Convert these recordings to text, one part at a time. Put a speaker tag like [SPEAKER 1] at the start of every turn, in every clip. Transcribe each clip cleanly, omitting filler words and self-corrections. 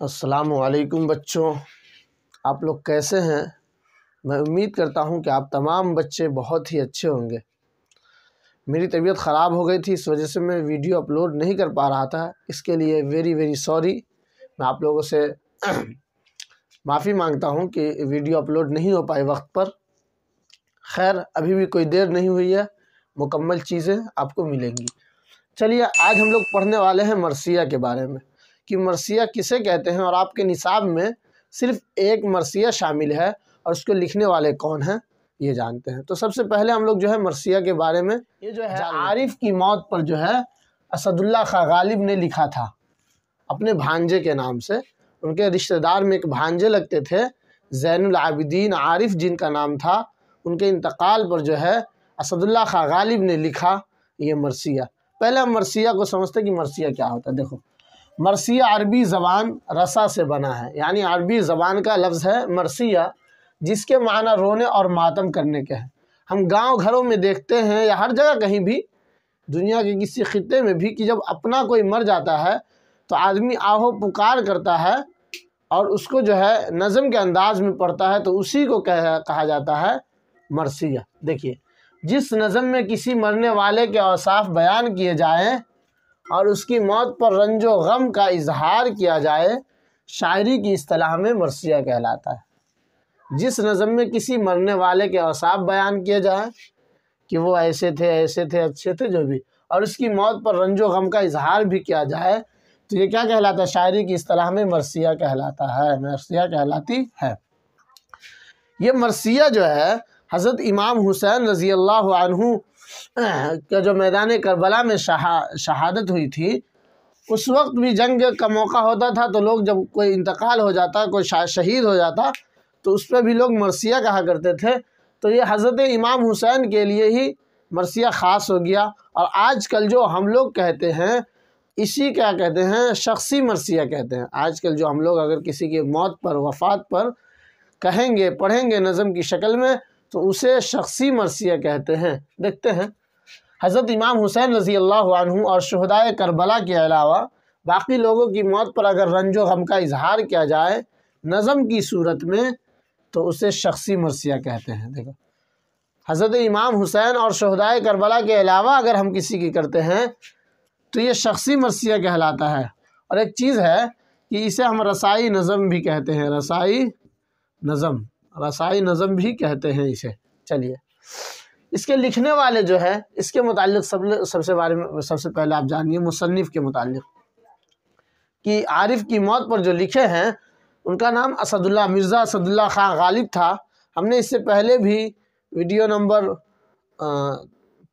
[SPEAKER 1] السلام علیکم بچوں، آپ لوگ کیسے ہیں؟ میں امید کرتا ہوں کہ آپ تمام بچے بہت ہی اچھے ہوں گے۔ میری طبیعت خراب ہو گئی تھی، اس وجہ سے میں ویڈیو اپلوڈ نہیں کر پا رہا تھا۔ اس کے لیے ویری سوری۔ میں آپ لوگوں سے معافی مانگتا ہوں کہ ویڈیو اپلوڈ نہیں ہو پائی وقت پر۔ خیر، ابھی بھی کوئی دیر نہیں ہوئی ہے، مکمل چیزیں آپ کو ملیں گی۔ چلیے، آج ہم لوگ پڑھنے والے ہیں مرثیہ کے بارے میں کہ مرثیہ کسے کہتے ہیں، اور آپ کے نصاب میں صرف ایک مرثیہ شامل ہے اور اس کو لکھنے والے کون ہیں یہ جانتے ہیں۔ تو سب سے پہلے ہم لوگ جو ہے مرثیہ کے بارے میں، یہ جو ہے عارف کی موت پر جو ہے اسد اللہ خاں غالب نے لکھا تھا اپنے بھانجے کے نام سے۔ ان کے رشتہ دار میں ایک بھانجے لگتے تھے، زین العابدین عارف جن کا نام تھا۔ ان کے انتقال پر جو ہے اسد اللہ خاں غالب نے لکھا یہ مرثیہ۔ پہلے ہم مرثیہ کو سمجھتے کہ مرثیہ کیا ہوتا ہے۔ دیکھو، مرثیہ عربی زبان رسا سے بنا ہے، یعنی عربی زبان کا لفظ ہے مرثیہ، جس کے معنی رونے اور ماتم کرنے کے ہیں۔ ہم گاؤں گھروں میں دیکھتے ہیں یا ہر جگہ کہیں بھی دنیا کے کسی خطے میں بھی کہ جب اپنا کوئی مر جاتا ہے تو آدمی آہو پکار کرتا ہے اور اس کو جو ہے نظم کے انداز میں پڑھتا ہے، تو اسی کو کہا جاتا ہے مرثیہ۔ دیکھیے، جس نظم میں کسی مرنے والے کے اوصاف بیان کیے جائیں اور اس کی موت پر رنج و غم کا اظہار کیا جائے، شاعری کی اصطلاح میں مرثیہ کہلاتا ہے۔ جس نظم میں کسی مرنے والے کے اوصاف بیان کیے جائیں کہ وہ ایسے تھے اچھے تھے جو بھی، اور اس کی موت پر رنج و غم کا اظہار بھی کیا جائے، تو یہ کیا کہلاتا ہے؟ شاعری کی اصطلاح میں مرثیہ کہلاتا ہے، مرثیہ کہلاتی ہے۔ یہ مرثیہ جو ہے حضرت امام حسین رضی اللہ عنہ کا جو میدان کربلا میں شہادت ہوئی تھی، اس وقت بھی جنگ کا موقع ہوتا تھا، تو لوگ جب کوئی انتقال ہو جاتا، کوئی شہید ہو جاتا، تو اس پہ بھی لوگ مرثیہ کہا کرتے تھے۔ تو یہ حضرت امام حسین کے لیے ہی مرثیہ خاص ہو گیا۔ اور آج کل جو ہم لوگ کہتے ہیں، اسی کیا کہتے ہیں؟ شخصی مرثیہ کہتے ہیں۔ آج کل جو ہم لوگ اگر کسی کی موت پر، وفات پر کہیں گے، پڑھیں گے نظم کی شکل میں، تو اسے شخصی مرثیہ کہتے ہیں۔ دیکھتے ہیں، حضرت امام حسین رضی اللہ عنہ اور شہدائے کربلا کے علاوہ باقی لوگوں کی موت پر اگر رنج و غم کا اظہار کیا جائے نظم کی صورت میں، تو اسے شخصی مرثیہ کہتے ہیں۔ دیکھو، حضرت امام حسین اور شہدائے کربلا کے علاوہ اگر ہم کسی کی کرتے ہیں تو یہ شخصی مرثیہ کہلاتا ہے۔ اور ایک چیز ہے کہ اسے ہم رسائی نظم بھی کہتے ہیں، رسائی نظم بھی کہتے ہیں اسے۔ چلیے، اس کے لکھنے والے جو ہے، اس کے متعلق سب سے پہلے آپ جانیے مصنف کے متعلق کہ عارف کی موت پر جو لکھے ہیں ان کا نام مرزا اسد اللہ خاں غالب تھا۔ ہم نے اس سے پہلے بھی ویڈیو نمبر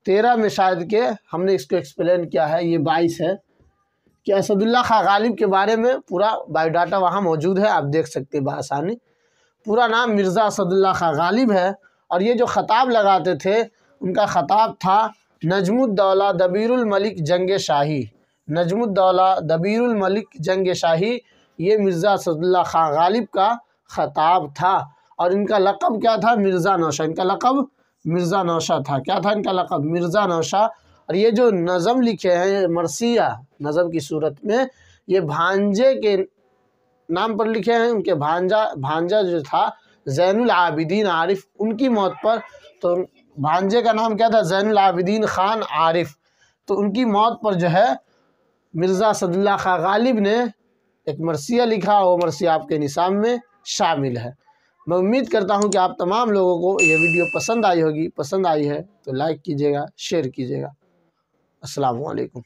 [SPEAKER 1] 13 میں شاید کہ ہم نے اس کو ایکسپلین کیا ہے، یہ 22 ہے، کہ اسد اللہ خاں غالب کے بارے میں پورا بایو ڈاٹا وہاں موجود ہے، آپ دیکھ سکتے ہیں بآسانی۔ پورا نام مرزا اسد اللہ خاں غالب ہے، اور یہ جو خطاب لگاتے تھے ان کا خطاب تھا نجم الدولہ دبیر الملک جنگ شاہی۔ نجم الدولہ دبیر الملک جنگ شاہی، یہ مرزا اسد اللہ خاں غالب کا خطاب تھا۔ اور ان کا لقب کیا تھا؟ مرزا نوشہ۔ ان کا لقب مرزا نوشہ تھا۔ کیا تھا ان کا لقب؟ مرزا نوشہ۔ اور یہ جو نظم لکھے ہیں مرثیہ نظم کی صورت میں، یہ بھانجے کے نام پر لکھے ہیں۔ ان کے بھانجا جو تھا زین العابدین عارف، ان کی موت پر، تو بھانجے کا نام کیا تھا؟ زین العابدین خان عارف۔ تو ان کی موت پر جو ہے مرزا اسد اللہ خاں غالب نے ایک مرثیہ لکھا، وہ مرثیہ آپ کے نصاب میں شامل ہے۔ میں امید کرتا ہوں کہ آپ تمام لوگوں کو یہ ویڈیو پسند آئی ہوگی۔ پسند آئی ہے تو لائک کیجیے گا، شیئر کیجیے گا۔ السلام علیکم۔